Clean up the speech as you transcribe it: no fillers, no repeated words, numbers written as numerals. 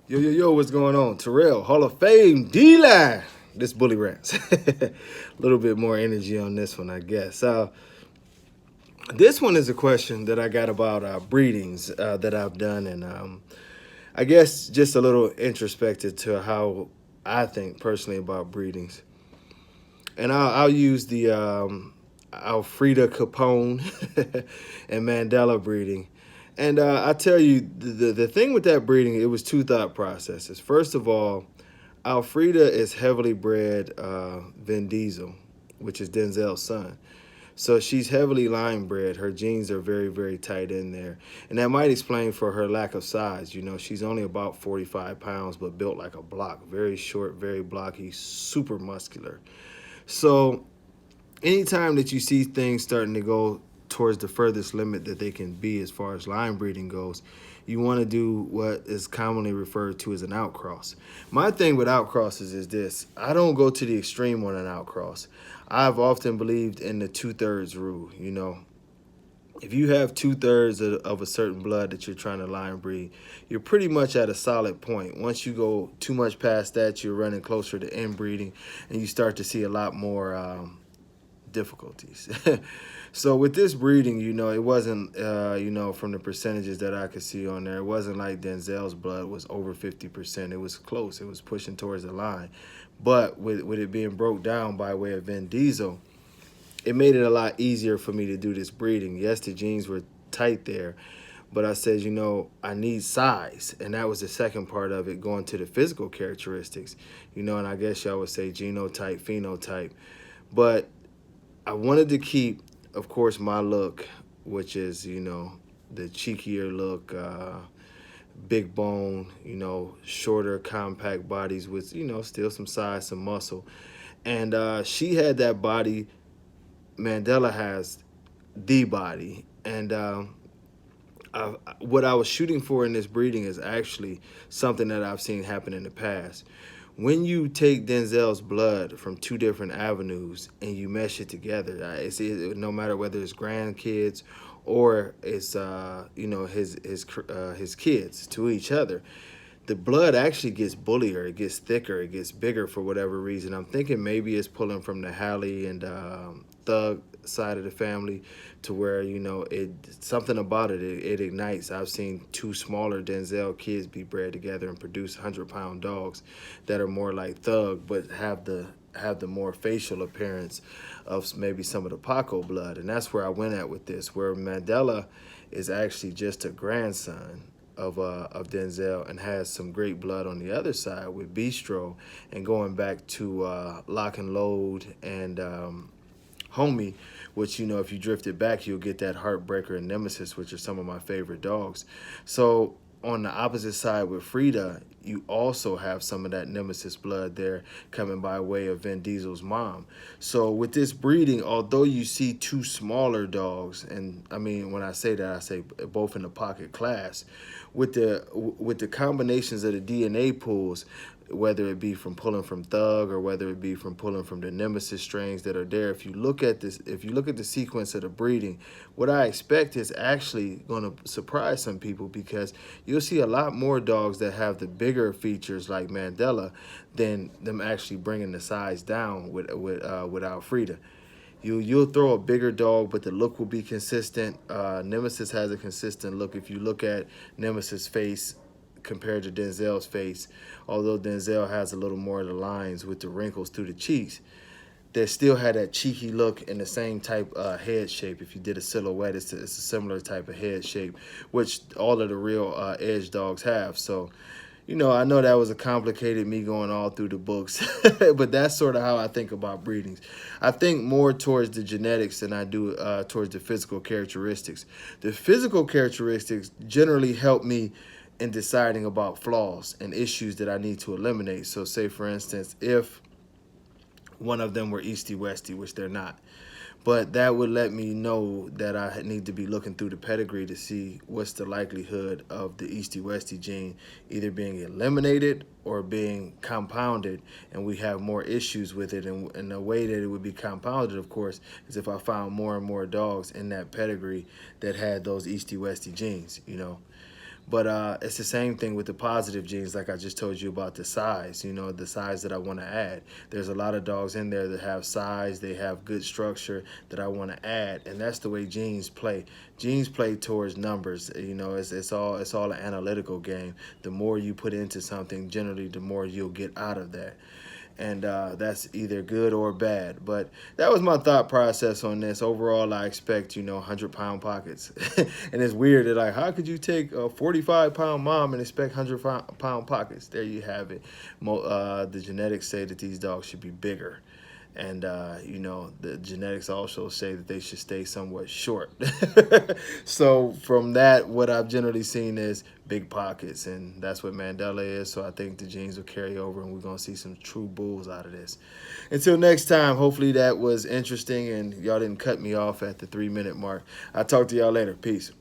Yo, what's going on? Terrell, Hall of Fame, D-Line. This bully rants. A little bit more energy on this one, I guess. This one is a question that I got about breedings that I've done, and I guess just a little introspective to how I think personally about breedings. And I'll use the ALFREDA Capone and Mandela breeding. And I tell you, the thing with that breeding, it was two thought processes. First of all, Alfreda is heavily bred Vin Diesel, which is Denzel's son. So she's heavily line bred. Her genes are very, very tight in there. And that might explain for her lack of size. You know, she's only about 45 pounds, but built like a block. Very short, very blocky, super muscular. So anytime that you see things starting to go towards the furthest limit that they can be as far as line breeding goes, you want to do what is commonly referred to as an outcross. My thing with outcrosses is this: I don't go to the extreme on an outcross. I've often believed in the 2/3 rule. You know, if you have 2/3 of a certain blood that you're trying to line breed, you're pretty much at a solid point. Once you go too much past that, you're running closer to inbreeding, and you start to see a lot more difficulties. So with this breeding, you know, it wasn't, you know, from the percentages that I could see on there, it wasn't like Denzel's blood was over 50%. It was close. It was pushing towards the line. But with it being broke down by way of Vin Diesel, it made it a lot easier for me to do this breeding. Yes, the genes were tight there, but I said, you know, I need size. And that was the second part of it, going to the physical characteristics. You know, and I guess y'all would say genotype, phenotype. But I wanted to keep, of course, my look, which is, you know, the cheekier look, big bone, you know, shorter, compact bodies with, you know, still some size, some muscle. And she had that body. Mandela has the body. And what I was shooting for in this breeding is actually something that I've seen happen in the past. When you take Denzel's blood from two different avenues and you mesh it together, no matter whether it's grandkids or it's you know, his kids to each other, the blood actually gets bullier, it gets thicker, it gets bigger for whatever reason. I'm thinking maybe it's pulling from the Halley and Thug side of the family, to where, you know, something about it ignites. I've seen two smaller Denzel kids be bred together and produce 100-pound dogs that are more like Thug, but have the more facial appearance of maybe some of the Paco blood. And that's where I went at with this, where Mandela is actually just a grandson of Denzel and has some great blood on the other side with Bistro, and going back to Lock and Load and Homie, which, you know, if you drift it back, you'll get that Heartbreaker and Nemesis, which are some of my favorite dogs. So on the opposite side with Frieda, you also have some of that Nemesis blood there coming by way of Vin Diesel's mom. So with this breeding, although you see two smaller dogs, and I mean, when I say that, I say both in the pocket class, with the combinations of the DNA pools, whether it be from pulling from Thug or whether it be from pulling from the Nemesis strains that are there, if you look at the sequence of the breeding, what I expect is actually going to surprise some people, because you'll see a lot more dogs that have the bigger features like Mandela than them actually bringing the size down with Alfreda. You'll throw a bigger dog, but the look will be consistent. Nemesis has a consistent look. If you look at Nemesis' face compared to Denzel's face, although Denzel has a little more of the lines with the wrinkles through the cheeks, they still had that cheeky look and the same type head shape. If you did a silhouette, it's a similar type of head shape, which all of the real edge dogs have. So, you know, I know that was a complicated me going all through the books, but that's sort of how I think about breedings. I think more towards the genetics than I do towards the physical characteristics. The physical characteristics generally help me in deciding about flaws and issues that I need to eliminate. So say, for instance, if one of them were Easty-Westy, which they're not, but that would let me know that I need to be looking through the pedigree to see what's the likelihood of the Easty-Westy gene either being eliminated or being compounded, and we have more issues with it. And the way that it would be compounded, of course, is if I found more and more dogs in that pedigree that had those Easty-Westy genes, you know. But it's the same thing with the positive genes, like I just told you about the size, the size that I want to add. There's a lot of dogs in there that have size, they have good structure that I want to add, and that's the way genes play. Genes play towards numbers. It's all an analytical game. The more you put into something, generally, the more you'll get out of that. And that's either good or bad. But that was my thought process on this. Overall, I expect 100-pound pockets, and it's weird that, like, how could you take a 45-pound mom and expect 100-pound pockets? There you have it. The genetics say that these dogs should be bigger. And, the genetics also say that they should stay somewhat short. So from that, what I've generally seen is big pockets, and that's what Mandela is. So I think the genes will carry over, and we're going to see some true bulls out of this. Until next time, hopefully that was interesting, and y'all didn't cut me off at the 3-minute mark. I'll talk to y'all later. Peace.